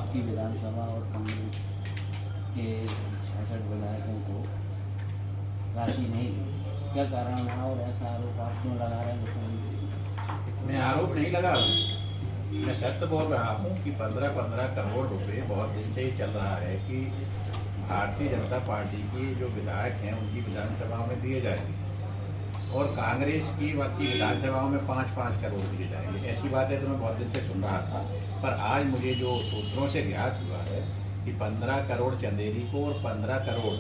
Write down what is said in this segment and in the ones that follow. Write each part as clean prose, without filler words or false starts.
आपकी विधानसभा और कांग्रेस के 66 विधायकों को राशि नहीं दी, क्या कारण रहा और ऐसा आरोप आप क्यों लगा रहे हैं मुख्यमंत्री? मैं आरोप नहीं लगा रहा हूँ, मैं सत्य बोल रहा हूँ कि 15-15 करोड़ रुपए बहुत दिन से ही चल रहा है कि भारतीय जनता पार्टी की जो विधायक हैं उनकी विधानसभा में दिए जाएंगे और कांग्रेस की बाकी विधानसभाओं में 5-5 करोड़ दिए जाएंगे। ऐसी बातें तो मैं बहुत दिन से सुन रहा था, पर आज मुझे जो सूत्रों से ज्ञात हुआ है कि 15 करोड़ चंदेरी को और 15 करोड़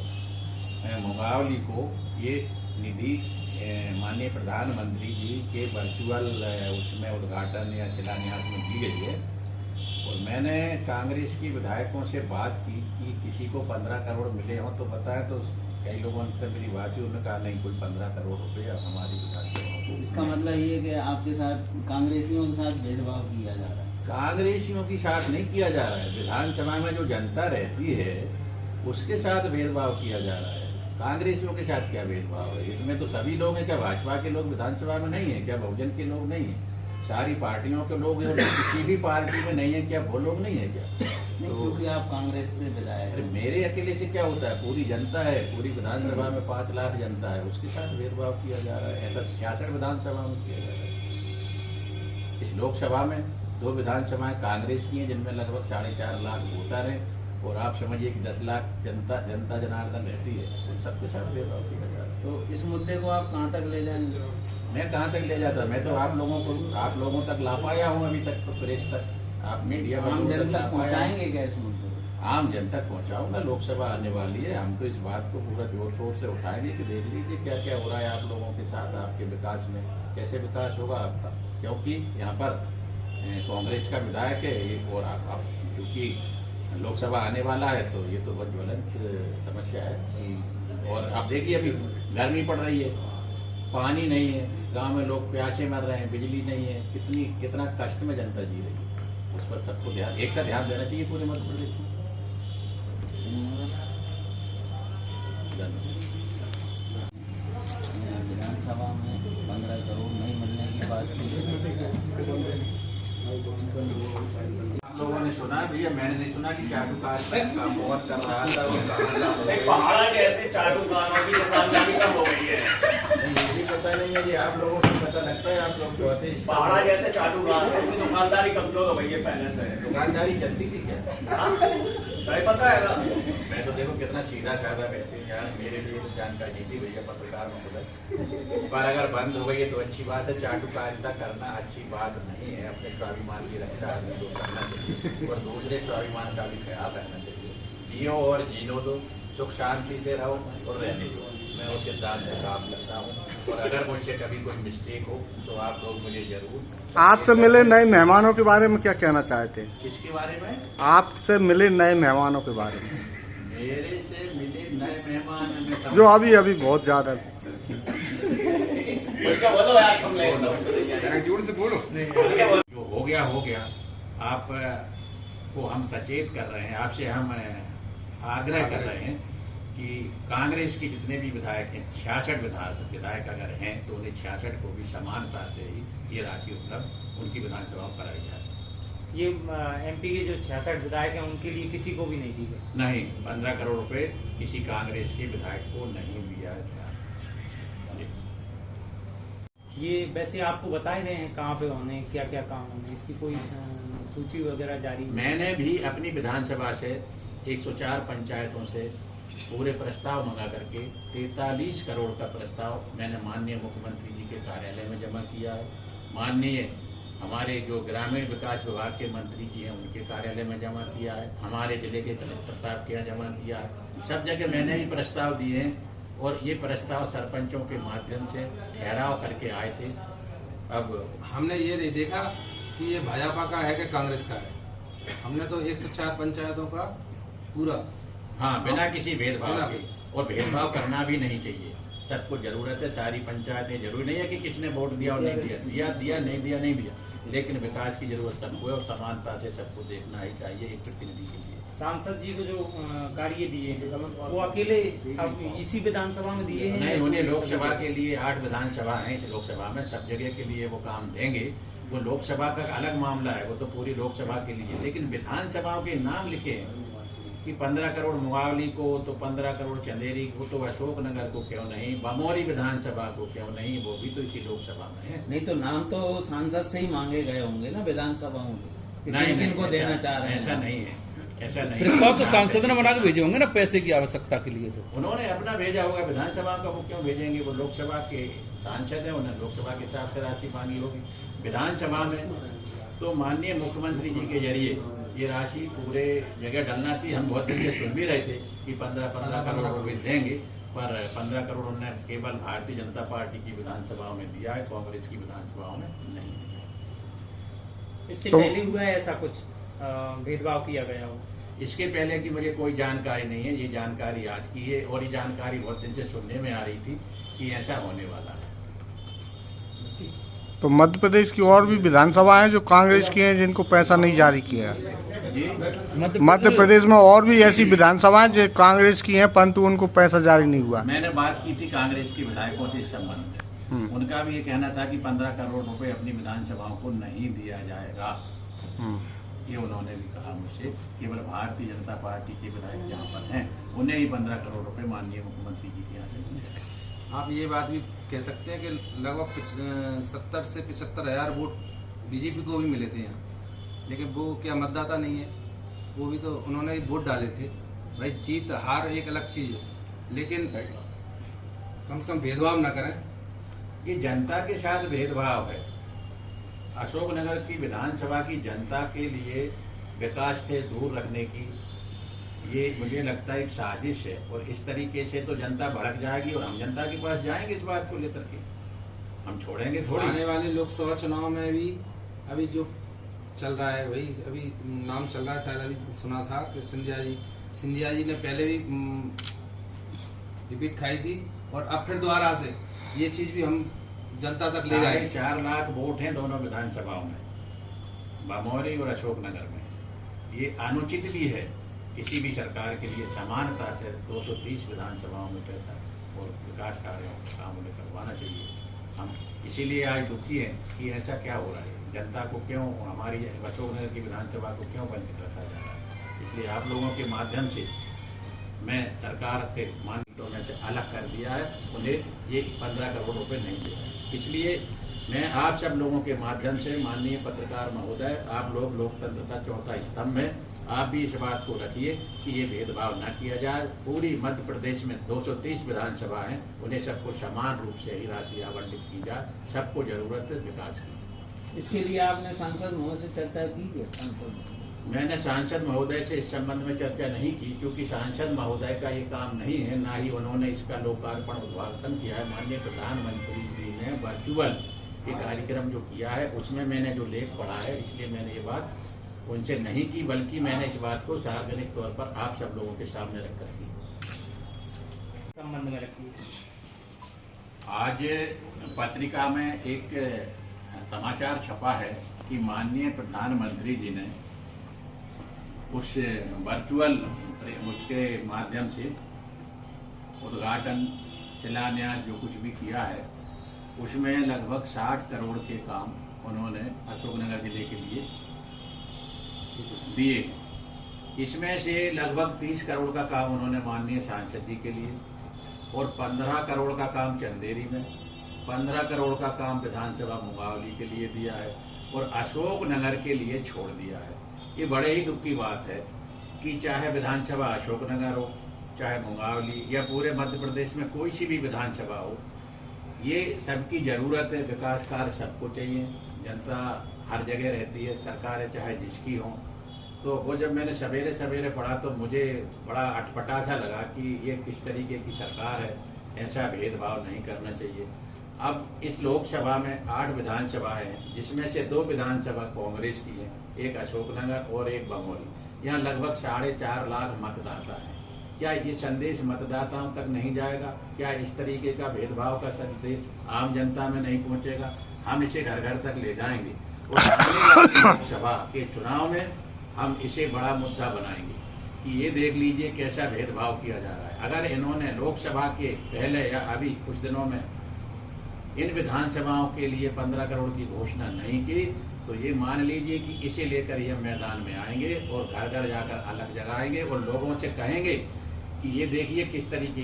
मुंगावली को ये निधि माननीय प्रधानमंत्री जी के वर्चुअल उसमें उद्घाटन या शिलान्यास में दी गई है। और मैंने कांग्रेस की विधायकों से बात की कि किसी को 15 करोड़ मिले हों तो बताएं, तो कई लोगों से मेरी बात हुई, उन्होंने कहा नहीं, कोई 15 करोड़ रुपये हमारी विधानसभा। इसका मतलब ये है कि आपके साथ कांग्रेसियों के साथ भेदभाव किया जा रहा है? कांग्रेसियों के साथ नहीं किया जा रहा है, विधानसभा में जो जनता रहती है उसके साथ भेदभाव किया जा रहा है। कांग्रेसियों के साथ क्या भेदभाव है? इसमें तो सभी लोग हैं। क्या भाजपा के लोग विधानसभा में नहीं है? क्या बहुजन के लोग नहीं है? सारी पार्टियों के लोग हैं, किसी भी पार्टी में नहीं है क्या वो लोग नहीं है क्या? नहीं, क्योंकि आप कांग्रेस से विधायक हैं। मेरे अकेले से क्या होता है? पूरी जनता है, पूरी विधानसभा में 5 लाख जनता है, उसके साथ भेदभाव किया जा रहा है। ऐसा 66 विधानसभा में किया जा रहा है। इस लोकसभा में 2 विधानसभाएं कांग्रेस की हैं जिनमें लगभग 4.5 लाख वोटर हैं और आप समझिए कि 10 लाख जनता जनार्दन रहती है, तो सबके साथ भेदभाव किया जा रहा है। तो इस मुद्दे को आप कहाँ तक ले जाएंगे? मैं कहाँ तक ले जाता? मैं तो आप लोगों तक ला पाया हूँ अभी तक, तो प्रेस तक, आप मीडिया में आम जन तक पहुँचाएंगे क्या इस मुद्दे को? आम जन तक पहुँचाऊंगा। लोकसभा आने वाली है, हम तो इस बात को पूरा जोर शोर से उठाएंगे कि देख लीजिए क्या क्या हो रहा है आप लोगों के साथ, आपके विकास में कैसे विकास होगा आपका, क्योंकि यहाँ पर कांग्रेस का विधायक है एक, और आप क्योंकि लोकसभा आने वाला है तो ये तो बहुत ज्वलंत समस्या है। और आप देखिए अभी गर्मी पड़ रही है, पानी नहीं है, गांव में लोग प्यासे मर रहे हैं, बिजली नहीं है, कितना कष्ट में जनता जी रही है। उस पर सबको एक साथ ध्यान देना चाहिए पूरे मध्य प्रदेश में। विधानसभा में 15 करोड़ नहीं मिलने की बात की है। आप लोगों ने सुना भैया? मैंने नहीं सुना कि चाटुकार का बहुत कर रहा था पहाड़ा जैसे चाटुकारों की दुकानदारी कम हो गई है। ये भी पता नहीं है, ये आप लोगों को पता लगता है। आप लोग चौथे पहाड़ा जैसे चाटुकारों की दुकानदारी कमजोर हो गई है पहले से। दुकानदारी चलती थी क्या? सही पता है ना? मैं तो देखो कितना सीधा साधा व्यक्ति यार, मेरे लिए तो जानकारी नहीं थी भैया पत्रकार महोदय। पर अगर बंद हो गई है तो अच्छी बात है। चाटुकारिता करना अच्छी बात नहीं है। अपने स्वाभिमान की रक्षा आदमी को करना चाहिए और दूसरे स्वाभिमान का भी ख्याल रखना चाहिए। जियो और जीनो दो, सुख शांति से रहो और रहने दो। मैं उस सिद्धांत से काम करता हूँ और अगर मुझसे कभी कोई मिस्टेक हो तो आप लोग मुझे जरूर। आपसे मिले नए मेहमानों के बारे में क्या कहना चाहते हैं? किसके बारे में? आपसे मिले नए मेहमानों के बारे में। मेरे से मिले नए मेहमान में जो अभी बहुत ज्यादा बोलो यार, तुम जोर से बोलो। जो हो गया। आप को हम सचेत कर रहे हैं, आपसे हम आग्रह कर रहे हैं कि कांग्रेस के जितने भी विधायक हैं, 66 विधायक अगर हैं तो उन्हें 66 को भी समानता से ही ये राशि उपलब्ध उनकी विधानसभा में कराई जाए। ये एमपी के जो 66 विधायक हैं उनके लिए किसी को भी नहीं दी गई? नहीं, 15 करोड़ रुपए किसी कांग्रेस के विधायक को नहीं दिया गया। ये वैसे आपको बताए गए हैं कहाँ पे होने, क्या क्या काम होने, इसकी कोई सूची वगैरह जारी? मैंने भी अपनी विधानसभा से 104 पंचायतों से पूरे प्रस्ताव मंगा करके 43 करोड़ का प्रस्ताव मैंने माननीय मुख्यमंत्री जी के कार्यालय में जमा किया है। माननीय हमारे जो ग्रामीण विकास विभाग के मंत्री जी हैं उनके कार्यालय में जमा किया है, हमारे जिले के कलेक्टर साहब के यहाँ जमा किया है। सब जगह मैंने भी प्रस्ताव दिए हैं और ये प्रस्ताव सरपंचों के माध्यम से ठहराव करके आए थे। अब हमने ये नहीं देखा कि ये भाजपा का है कि कांग्रेस का है। हमने तो 104 पंचायतों का पूरा, हाँ, बिना किसी भेदभाव के, और भेदभाव करना भी नहीं चाहिए। सबको जरूरत है, सारी पंचायतें, जरूरी नहीं है कि किसने वोट दिया और नहीं दिया, नहीं दिया, लेकिन विकास की जरूरत सबको है और समानता से सबको देखना ही चाहिए एक प्रतिनिधि के लिए। सांसद जी को जो कार्य दिए वो अकेले अब इसी विधानसभा में दिए हैं? नहीं, उन्हें लोकसभा के लिए 8 विधानसभा है, इस लोकसभा में सब जगह के लिए वो काम देंगे। वो लोकसभा का अलग मामला है, वो तो पूरी लोकसभा के लिए। लेकिन विधानसभाओं के नाम लिखे हैं कि 15 करोड़ मुंगावली को, तो 15 करोड़ चंदेरी को, तो अशोकनगर को क्यों नहीं, बमोरी विधानसभा को क्यों नहीं, वो भी तो इसी लोकसभा में है। नहीं तो नाम तो सांसद से ही मांगे गए होंगे ना विधानसभाओं के, नहीं, किन को देना चाह रहे हैं? ऐसा नहीं है, ऐसा नहीं। प्रस्ताव तो सांसद ने बना के भेजे होंगे ना पैसे की आवश्यकता के लिए। तो उन्होंने अपना भेजा होगा, विधानसभा का वो क्यों भेजेंगे? वो लोकसभा के सांसद है, उन्हें लोकसभा के हिसाब से राशि मांगी होगी। विधानसभा में तो माननीय मुख्यमंत्री जी के जरिए ये राशि पूरे जगह डलना थी। हम बहुत दिन से सुन भी रहे थे कि 15 करोड़ रुपए देंगे, पर 15 करोड़ उन्होंने केवल भारतीय जनता पार्टी की विधानसभाओं में दिया है, कांग्रेस की विधानसभाओं में नहीं दिया। इससे तो- पहले हुआ है ऐसा कुछ भेदभाव किया गया हो? इसके पहले की मुझे कोई जानकारी नहीं है, ये जानकारी आज की है, और ये जानकारी बहुत दिन से सुनने में आ रही थी कि ऐसा होने वाला है। तो मध्य प्रदेश की और भी विधानसभा हैं जो कांग्रेस की हैं जिनको पैसा नहीं जारी किया है। जी, मध्य प्रदेश में और भी ऐसी विधानसभाएं जो कांग्रेस की हैं परंतु उनको पैसा जारी नहीं हुआ। मैंने बात की थी कांग्रेस के विधायकों से इस संबंध में। उनका भी ये कहना था कि 15 करोड़ रुपए अपनी विधानसभाओं को नहीं दिया जाएगा। ये उन्होंने भी कहा मुझसे। केवल भारतीय जनता पार्टी के विधायक जहाँ पर हैं उन्हें ही 15 करोड़ रुपए माननीय मुख्यमंत्री जी के यहाँ से मिले। आप ये बात भी कह सकते हैं कि लगभग 70 से 75 हजार वोट बीजेपी को भी मिले थे यहाँ, लेकिन वो क्या मतदाता नहीं है, वो भी तो उन्होंने वोट डाले थे। भाई जीत हार एक अलग चीज है, लेकिन कम से कम भेदभाव ना करें। ये जनता के साथ भेदभाव है। अशोकनगर की विधानसभा की जनता के लिए विकास से दूर रखने की ये मुझे लगता है एक साजिश है, और इस तरीके से तो जनता भड़क जाएगी और हम जनता के पास जाएंगे इस बात को लेकर के, हम छोड़ेंगे थोड़ी। आने वाले लोकसभा चुनाव में भी अभी जो चल रहा है, वही अभी नाम चल रहा है, शायद अभी सुना था कि सिंधिया जी ने पहले भी रिपीट खाई थी, और अब फिर दोबारा से ये चीज भी हम जनता तक ले जाएंगे। 4.5 लाख वोट हैं दोनों विधानसभाओं में, बमोरी और अशोकनगर में। ये अनुचित भी है किसी भी सरकार के लिए समानता से 230 विधानसभाओं में पैसा और विकास कार्यों का काम उन्हें करवाना चाहिए। हम इसीलिए आज दुखी हैं कि ऐसा क्या हो रहा है, जनता को क्यों, हमारी अशोकनगर की विधानसभा को क्यों वंचित रखा जा रहा है। इसलिए आप लोगों के माध्यम से मैं सरकार से माननीय में से अलग कर दिया है, उन्हें ये 15 करोड़ रुपए नहीं दे रहे। इसलिए मैं आप सब लोगों के माध्यम से, माननीय पत्रकार महोदय, आप लोग लोकतंत्र का चौथा स्तंभ है, आप भी इस बात को रखिए कि ये भेदभाव न किया जाए। पूरी मध्य प्रदेश में 230 विधानसभा हैं, उन्हें सबको समान रूप से ही राशि आवंटित की जाए। सबको जरूरत है विकास की। इसके लिए आपने सांसद महोदय से चर्चा की है? सांसद मैंने सांसद महोदय से इस संबंध में चर्चा नहीं की, क्योंकि सांसद महोदय का ये काम नहीं है, ना ही उन्होंने इसका लोकार्पण उद्घाटन किया है। माननीय प्रधानमंत्री जी ने वर्चुअल ये कार्यक्रम जो किया है उसमें मैंने जो लेख पढ़ा है, इसलिए मैंने ये बात उनसे नहीं की, बल्कि मैंने इस बात को सार्वजनिक तौर पर आप सब लोगों के सामने रखकर की। संबंध में रखिए। आज पत्रिका में एक समाचार छपा है कि माननीय प्रधानमंत्री जी ने उस वर्चुअल उसके माध्यम से उद्घाटन, शिलान्यास जो कुछ भी किया है, उसमें लगभग 60 करोड़ के काम उन्होंने अशोकनगर जिले के लिए दिए। इसमें से लगभग 30 करोड़ का काम उन्होंने माननीय सांसद जी के लिए, और 15 करोड़ का काम चंदेरी में, 15 करोड़ का काम विधानसभा मुंगावली के लिए दिया है, और अशोकनगर के लिए छोड़ दिया है। ये बड़े ही दुख की बात है कि चाहे विधानसभा अशोकनगर हो, चाहे मुंगावली, या पूरे मध्य प्रदेश में कोई सी भी विधानसभा हो, ये सबकी जरूरत है। विकास कार्य सबको चाहिए, जनता हर जगह रहती है, सरकारें चाहे जिसकी हो। तो वो जब मैंने सवेरे सवेरे पढ़ा तो मुझे बड़ा अटपटा सा लगा कि ये किस तरीके की सरकार है, ऐसा भेदभाव नहीं करना चाहिए। अब इस लोकसभा में 8 विधानसभाएं हैं, जिसमें से 2 विधानसभा कांग्रेस की है, एक अशोकनगर और एक बमोरी। यहाँ लगभग 4.5 लाख मतदाता है। क्या ये संदेश मतदाताओं तक नहीं जाएगा? क्या इस तरीके का भेदभाव का संदेश आम जनता में नहीं पहुंचेगा? हम इसे घर घर तक ले जाएंगे और आने वाली लोकसभा के चुनाव में हम इसे बड़ा मुद्दा बनाएंगे कि ये देख लीजिए कैसा भेदभाव किया जा रहा है। अगर इन्होंने लोकसभा के पहले या अभी कुछ दिनों में इन विधानसभाओं के लिए 15 करोड़ की घोषणा नहीं की, तो ये मान लीजिए कि इसे लेकर ये मैदान में आएंगे और घर घर जाकर अलग जगाएंगे और लोगों से कहेंगे कि ये देखिए किस तरीके